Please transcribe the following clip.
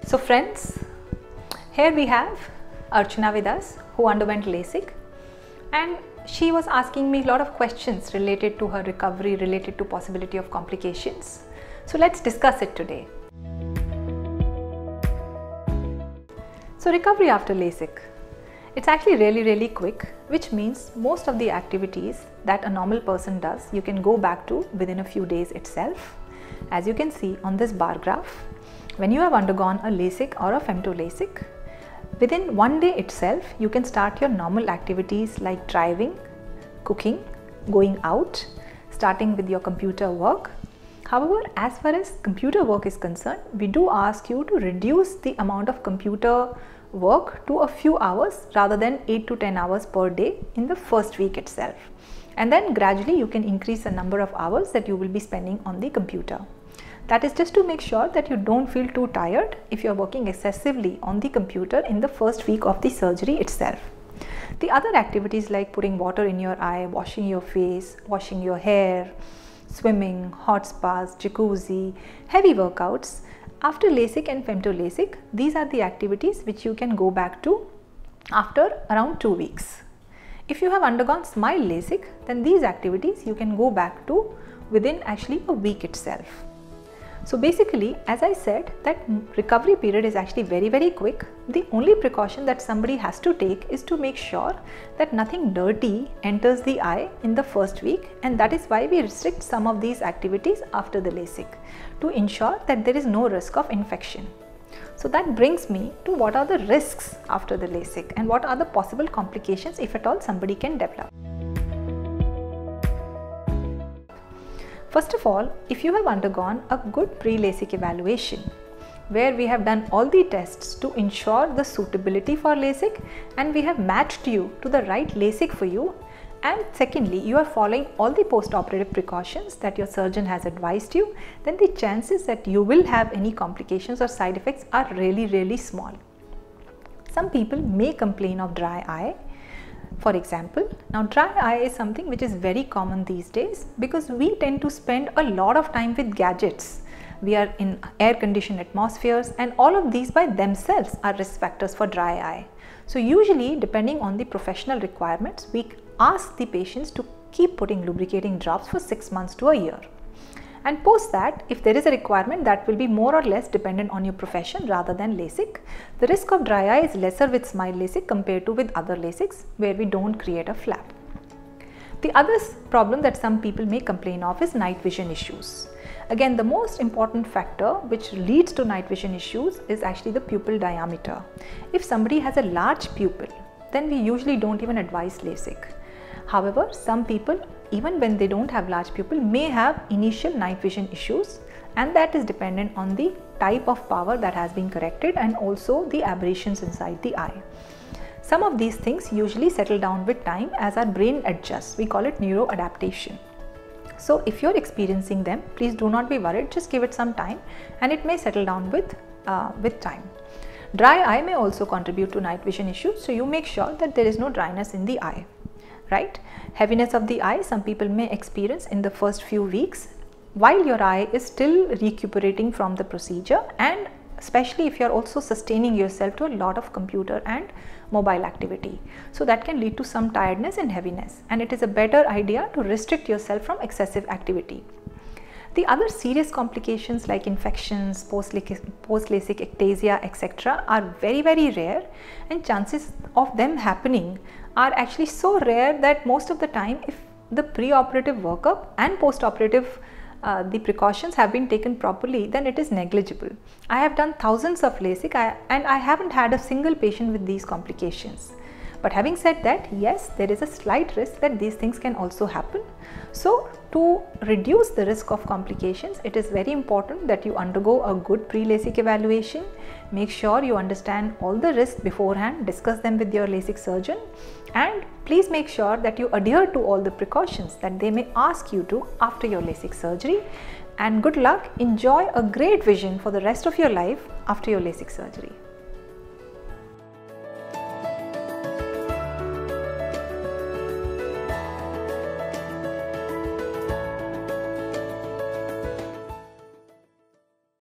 So friends, here we have Archana with us, who underwent LASIK, and she was asking me a lot of questions related to her recovery, related to possibility of complications. So let's discuss it today. So recovery after LASIK, it's actually really quick, which means most of the activities that a normal person does, you can go back to within a few days itself. As you can see on this bar graph, when you have undergone a LASIK or a femto LASIK, within one day itself, you can start your normal activities like driving, cooking, going out, starting with your computer work. However, as far as computer work is concerned, we do ask you to reduce the amount of computer work to a few hours rather than 8 to 10 hours per day in the first week itself. And then gradually you can increase the number of hours that you will be spending on the computer. That is just to make sure that you don't feel too tired if you're working excessively on the computer in the first week of the surgery itself. The other activities like putting water in your eye, washing your face, washing your hair, swimming, hot spas, jacuzzi, heavy workouts, after LASIK and femto LASIK, these are the activities which you can go back to after around 2 weeks. If you have undergone SMILE LASIK, then these activities you can go back to within actually a week itself. So basically, as I said, that recovery period is actually very quick. The only precaution that somebody has to take is to make sure that nothing dirty enters the eye in the first week, and that is why we restrict some of these activities after the LASIK to ensure that there is no risk of infection. So that brings me to what are the risks after the LASIK and what are the possible complications if at all somebody can develop. First of all, if you have undergone a good pre-LASIK evaluation where we have done all the tests to ensure the suitability for LASIK and we have matched you to the right LASIK for you, and secondly, you are following all the post-operative precautions that your surgeon has advised you, then the chances that you will have any complications or side effects are really small. Some people may complain of dry eye. For example, now dry eye is something which is very common these days because we tend to spend a lot of time with gadgets. We are in air-conditioned atmospheres, and all of these by themselves are risk factors for dry eye. So usually, depending on the professional requirements, we ask the patients to keep putting lubricating drops for 6 months to a year. And post that, if there is a requirement, that will be more or less dependent on your profession rather than LASIK. The risk of dry eye is lesser with SMILE LASIK compared to with other LASIKs where we don't create a flap. The other problem that some people may complain of is night vision issues. Again, the most important factor which leads to night vision issues is actually the pupil diameter. If somebody has a large pupil, then we usually don't even advise LASIK. However, some people, even when they don't have large pupil, may have initial night vision issues, and that is dependent on the type of power that has been corrected and also the aberrations inside the eye. Some of these things usually settle down with time as our brain adjusts. We call it neuroadaptation. So if you're experiencing them, please do not be worried, just give it some time and it may settle down with time. Dry eye may also contribute to night vision issues, so you make sure that there is no dryness in the eye. Right? Heaviness of the eye, some people may experience in the first few weeks while your eye is still recuperating from the procedure, and especially if you are also sustaining yourself to a lot of computer and mobile activity. So that can lead to some tiredness and heaviness, and it is a better idea to restrict yourself from excessive activity. The other serious complications like infections, post-LASIK ectasia, etc. are very rare, and chances of them happening are actually so rare that most of the time, if the pre-operative workup and post-operative the precautions have been taken properly, then it is negligible. I have done thousands of LASIK and I haven't had a single patient with these complications. But having said that, yes, there is a slight risk that these things can also happen. So to reduce the risk of complications, it is very important that you undergo a good pre-LASIK evaluation. Make sure you understand all the risks beforehand, discuss them with your LASIK surgeon, and please make sure that you adhere to all the precautions that they may ask you to after your LASIK surgery. And good luck, enjoy a great vision for the rest of your life after your LASIK surgery.